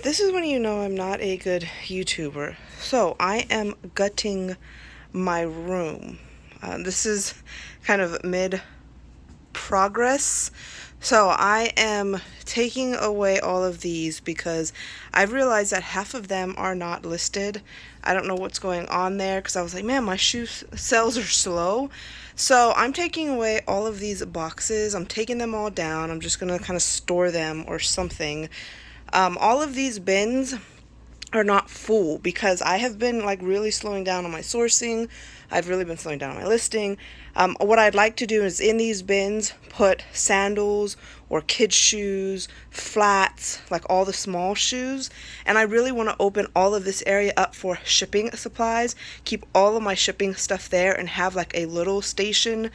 This is when you know I'm not a good YouTuber. So I am gutting my room. This is kind of mid progress. So I am taking away all of these because I've realized that half of them are not listed. I don't know what's going on there because I was like, man, my shoe sales are slow. So I'm taking away all of these boxes. I'm taking them all down. I'm just going to kind of store them or something. All of these bins are not full because I have been like really slowing down on my sourcing. I've really been slowing down on my listing. What I'd like to do is in these bins put sandals or kids shoes, flats, like all the small shoes. And I really want to open all of this area up for shipping supplies, keep all of my shipping stuff there and have like a little station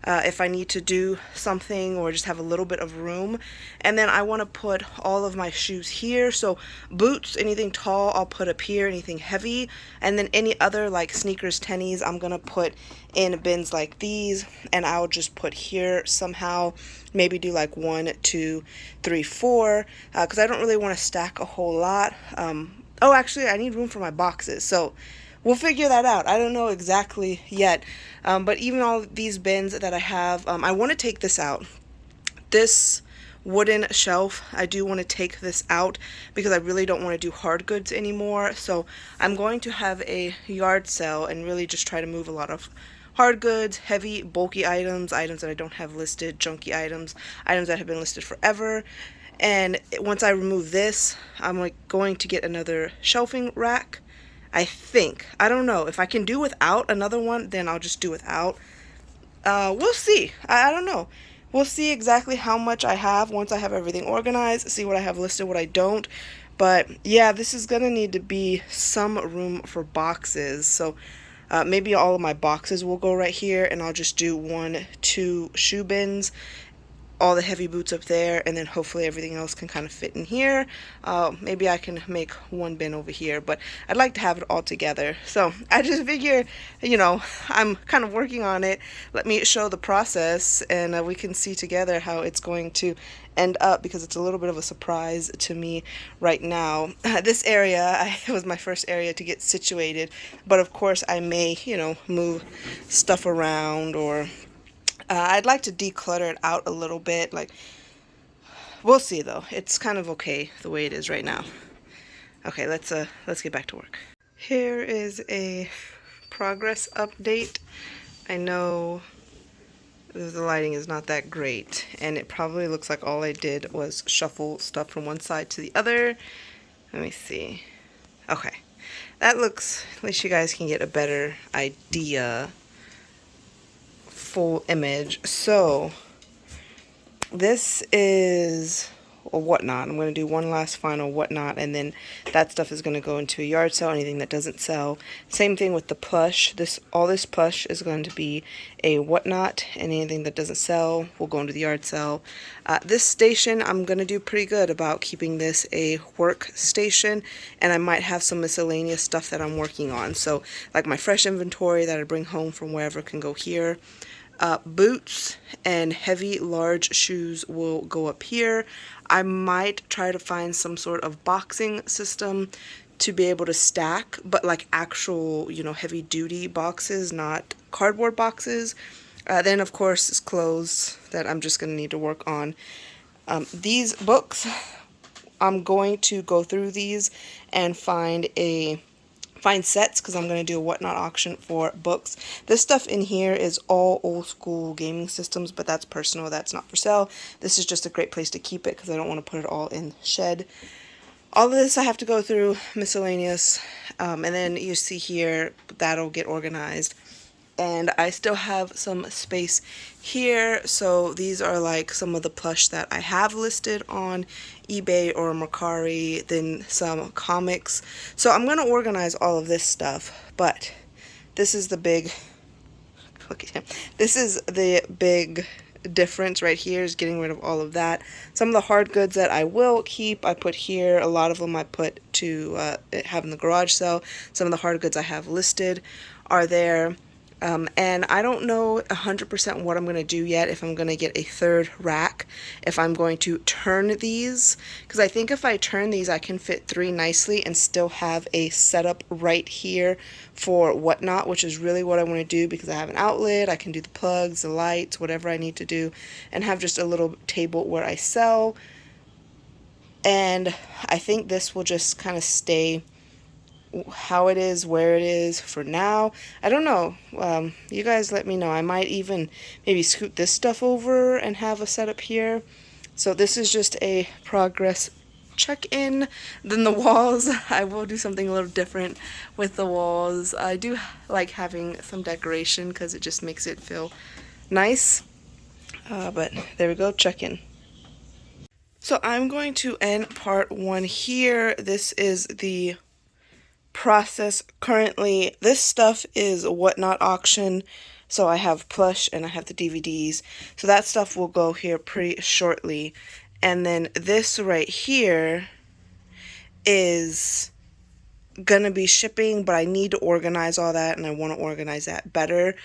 if I need to do something or just have a little bit of room. And then I want to put all of my shoes here. So boots, anything tall, I'll put up here, anything heavy. And then any other like sneakers, tennies, I'm going to put in bins like these. And I'll just put here somehow, maybe do like 1, 2, 3, 4, because I don't really want to stack a whole lot. Oh, actually, I need room for my boxes. So we'll figure that out. I don't know exactly yet. But even all these bins that I have, I want to take this out. This wooden shelf, I do want to take this out because I really don't want to do hard goods anymore. So I'm going to have a yard sale and really just try to move a lot of hard goods, heavy, bulky items, items that I don't have listed, junky items, items that have been listed forever. And once I remove this, I'm like going to get another shelving rack. I think. I don't know. If I can do without another one, then I'll just do without. We'll see. I don't know. We'll see exactly how much I have once I have everything organized, see what I have listed, what I don't. But yeah, this is going to need to be some room for boxes. So maybe all of my boxes will go right here, and I'll just do 1, 2 shoe bins, all the heavy boots up there, and then hopefully everything else can kind of fit in here. Maybe I can make 1 bin over here, but I'd like to have it all together. So I just figure, I'm kind of working on it. Let me show the process, and we can see together how it's going to end up, because it's a little bit of a surprise to me right now. This area was my first area to get situated, but of course I may, move stuff around, or I'd like to declutter it out a little bit. Like, we'll see though. It's kind of okay the way it is right now. Okay, let's get back to work. Here is a progress update. I know the lighting is not that great, and it probably looks like all I did was shuffle stuff from one side to the other. Let me see. Okay, that looks, at least you guys can get a better idea. Full image. So this is a whatnot. I'm going to do one last final whatnot, and then that stuff is going to go into a yard sale. Anything that doesn't sell. Same thing with the plush. All this plush is going to be a whatnot, and anything that doesn't sell will go into the yard sale. This station, I'm going to do pretty good about keeping this a work station, and I might have some miscellaneous stuff that I'm working on. So like my fresh inventory that I bring home from wherever can go here. Boots and heavy large shoes will go up here. I might try to find some sort of boxing system to be able to stack, but like actual, heavy duty boxes, not cardboard boxes. Then of course it's clothes that I'm just going to need to work on. These books, I'm going to go through these and find sets, because I'm going to do a whatnot auction for books. This stuff in here is all old school gaming systems, but that's personal, that's not for sale. This is just a great place to keep it because I don't want to put it all in the shed. All of this I have to go through, miscellaneous, and then you see here that'll get organized. And I still have some space here, so these are like some of the plush that I have listed on eBay or Mercari, then some comics. So I'm going to organize all of this stuff, but this is the big, look at him. This is the big difference right here, is getting rid of all of that. Some of the hard goods that I will keep, I put here. A lot of them I put to have in the garage sale. Some of the hard goods I have listed are there. And I don't know 100% what I'm going to do yet, if I'm going to get a third rack, if I'm going to turn these, because I think if I turn these I can fit 3 nicely and still have a setup right here for whatnot, which is really what I want to do, because I have an outlet, I can do the plugs, the lights, whatever I need to do, and have just a little table where I sell. And I think this will just kind of stay how it is, where it is for now. I don't know. You guys let me know. I might even maybe scoot this stuff over and have a setup here. So this is just a progress check-in. Then the walls, I will do something a little different with the walls. I do like having some decoration because it just makes it feel nice. But there we go, check-in. So I'm going to end part 1 here. This is the process currently. This stuff is Whatnot auction, so I have plush and I have the DVDs, so that stuff will go here pretty shortly. And then this right here is gonna be shipping, but I need to organize all that, and I want to organize that better.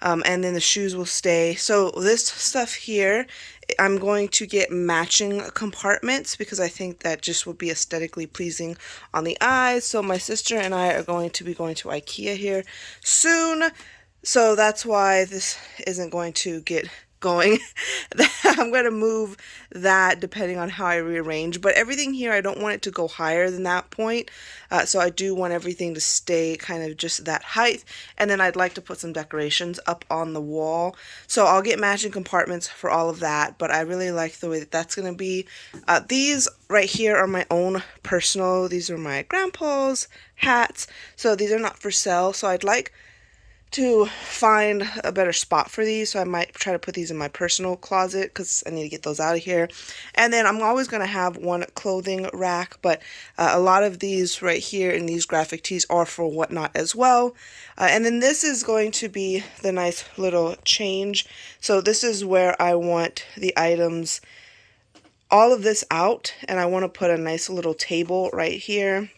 And then the shoes will stay. So this stuff here, I'm going to get matching compartments because I think that just would be aesthetically pleasing on the eyes. So my sister and I are going to be going to IKEA here soon. So that's why this isn't going to get going. I'm going to move that depending on how I rearrange, but everything here, I don't want it to go higher than that point, so I do want everything to stay kind of just that height. And then I'd like to put some decorations up on the wall, so I'll get matching compartments for all of that. But I really like the way that that's going to be. These right here are my own personal, these are my grandpa's hats, so these are not for sale. So I'd like to find a better spot for these, so I might try to put these in my personal closet because I need to get those out of here. And then I'm always going to have one clothing rack, but a lot of these right here in these graphic tees are for Whatnot as well. And then this is going to be the nice little change. So this is where I want the items, all of this out, and I want to put a nice little table right here.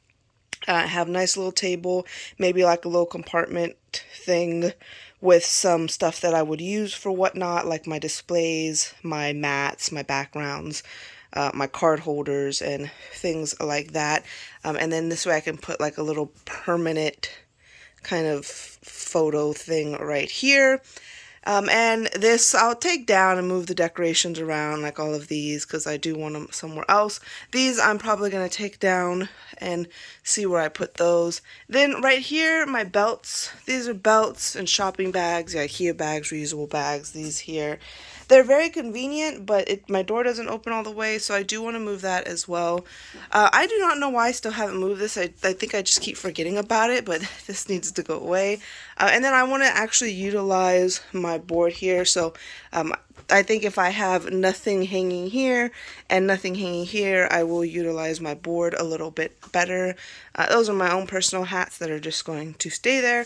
Have a nice little table, maybe like a little compartment thing with some stuff that I would use for Whatnot, like my displays, my mats, my backgrounds, my card holders, and things like that. And then this way I can put like a little permanent kind of photo thing right here. And this I'll take down and move the decorations around, like all of these, because I do want them somewhere else. These I'm probably going to take down and see where I put those. Then right here, my belts. These are belts and shopping bags, yeah, IKEA bags, reusable bags, these here. They're very convenient, but my door doesn't open all the way, so I do want to move that as well. I do not know why I still haven't moved this. I think I just keep forgetting about it, but this needs to go away. And then I want to actually utilize my board here, so I think if I have nothing hanging here and nothing hanging here, I will utilize my board a little bit better. Those are my own personal hats that are just going to stay there.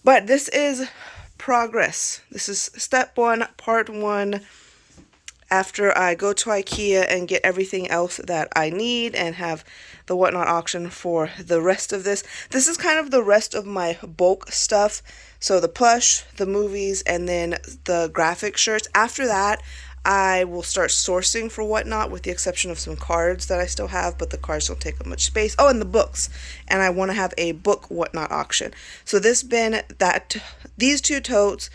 But this is progress. This is step 1, part 1. After I go to IKEA and get everything else that I need and have the Whatnot auction for the rest of this. This is kind of the rest of my bulk stuff. So the plush, the movies, and then the graphic shirts. After that, I will start sourcing for Whatnot, with the exception of some cards that I still have, but the cards don't take up much space. Oh, and the books. And I want to have a book Whatnot auction. So this bin, these 2 totes,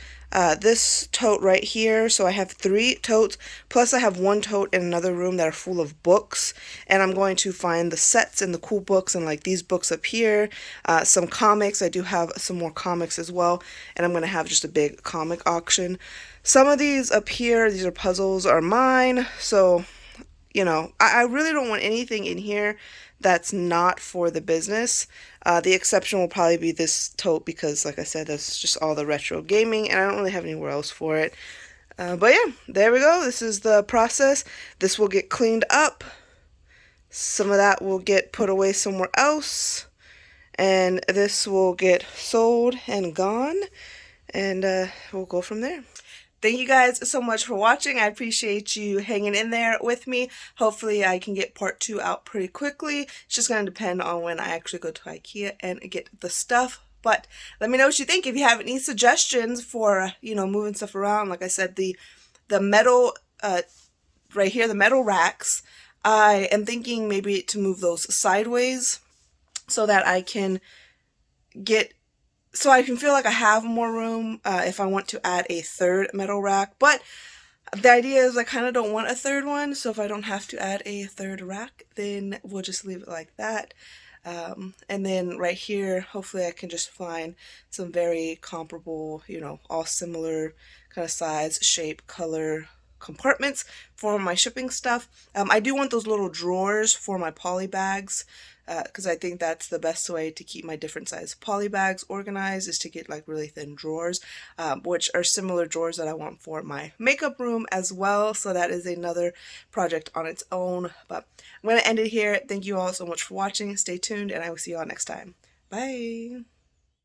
this tote right here, so I have 3 totes, plus I have 1 tote in another room that are full of books, and I'm going to find the sets and the cool books, and like these books up here, some comics. I do have some more comics as well, and I'm going to have just a big comic auction. Some of these up here, these are puzzles, are mine, so, you know, I really don't want anything in here that's not for the business. The exception will probably be this tote because, like I said, that's just all the retro gaming, and I don't really have anywhere else for it. But yeah, there we go. This is the process. This will get cleaned up. Some of that will get put away somewhere else. And this will get sold and gone. And we'll go from there. Thank you guys so much for watching. I appreciate you hanging in there with me. Hopefully I can get part 2 out pretty quickly. It's just going to depend on when I actually go to IKEA and get the stuff. But let me know what you think. If you have any suggestions for, moving stuff around, like I said, the metal, right here, the metal racks, I am thinking maybe to move those sideways so that I can feel like I have more room if I want to add a third metal rack. But the idea is I kind of don't want a third one, so if I don't have to add a third rack, then we'll just leave it like that. And then right here, hopefully I can just find some very comparable, all similar kind of size, shape, color compartments for my shipping stuff. I do want those little drawers for my poly bags, because I think that's the best way to keep my different size poly bags organized, is to get like really thin drawers, which are similar drawers that I want for my makeup room as well. So that is another project on its own. But I'm going to end it here. Thank you all so much for watching. Stay tuned, and I will see you all next time. Bye.